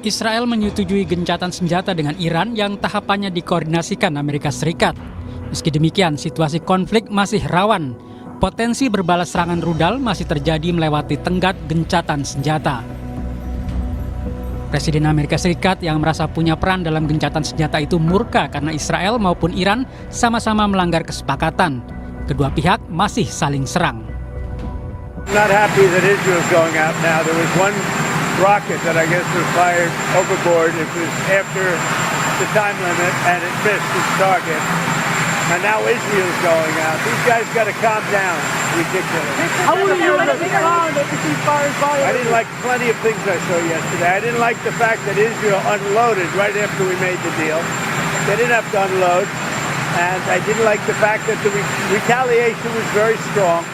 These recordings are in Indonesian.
Israel menyetujui gencatan senjata dengan Iran yang tahapannya dikoordinasikan Amerika Serikat. Meski demikian, situasi konflik masih rawan. Potensi berbalas serangan rudal masih terjadi melewati tenggat gencatan senjata. Presiden Amerika Serikat yang merasa punya peran dalam gencatan senjata itu murka karena Israel maupun Iran sama-sama melanggar kesepakatan. Kedua pihak masih saling serang. Not happy that Israel's going out now. There was one rocket that I guess was fired overboard. It was after the time limit and it missed its target. And now Israel's going out. These guys got to calm down. Ridiculous. How will you let it down if it's fired by? I didn't like plenty of things I saw yesterday. I didn't like the fact that Israel unloaded right after we made the deal. They didn't have to unload. And I didn't like the fact that the retaliation was very strong.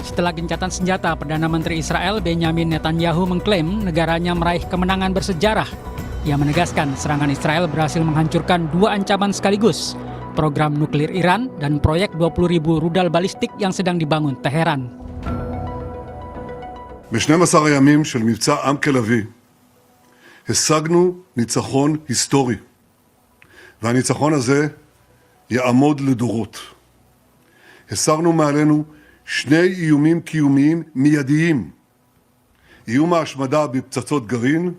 Setelah gencatan senjata, Perdana Menteri Israel Benjamin Netanyahu mengklaim negaranya meraih kemenangan bersejarah. Ia menegaskan serangan Israel berhasil menghancurkan dua ancaman sekaligus, program nuklir Iran dan proyek 20.000 rudal balistik yang sedang dibangun Teheran. ב-12 הימים של מבצע עם כלבי השגנו ניצחון היסטורי, והניצחון הזה יעמוד לדורות. הסרנו מעלינו שני איומים קיומיים מיידיים, איום ההשמדה בפצצות גרעין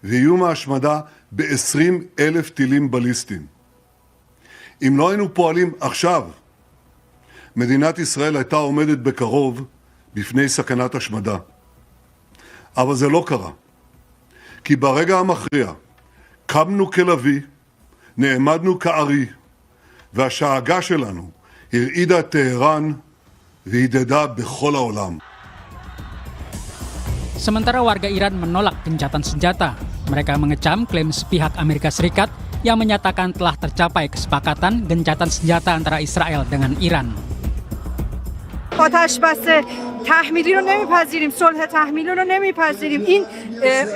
ואיום ההשמדה ב-20,000 טילים בליסטיים. אם לא היינו פועלים עכשיו, מדינת ישראל הייתה עומדת בקרוב בפני סכנת השמדה. אבל זה לא קרה. כי ברגע המכריע קמנו כלוי, נעמדנו כארי, והשאגה שלנו הרעידה את טהרן והידדה בכל העולם. Sementara warga Iran menolak gencatan senjata. Mereka mengecam klaim sepihak Amerika Serikat yang menyatakan telah tercapai kesepakatan gencatan senjata antara Israel dengan Iran. آتش بس تحمیلی رو نمیپذیریم، صلح تحمیلی رو نمیپذیریم. این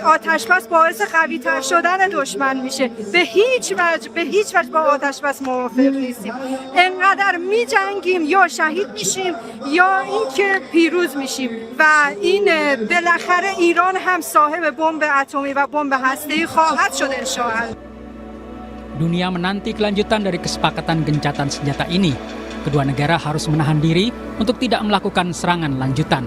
آتش بس باعث قوی تر شدن دشمن میشه. به هیچ وجه با آتش بس موافق نیستیم. انقدر میجنگیم یا شهید میشیم یا اینکه پیروز میشیم و این بالاخره ایران هم صاحب بمب اتمی و بمب هسته‌ای خواهد شد انشاءالله. Dunia menanti kelanjutan dari kesepakatan gencatan senjata ini. Kedua negara harus menahan diri untuk tidak melakukan serangan lanjutan.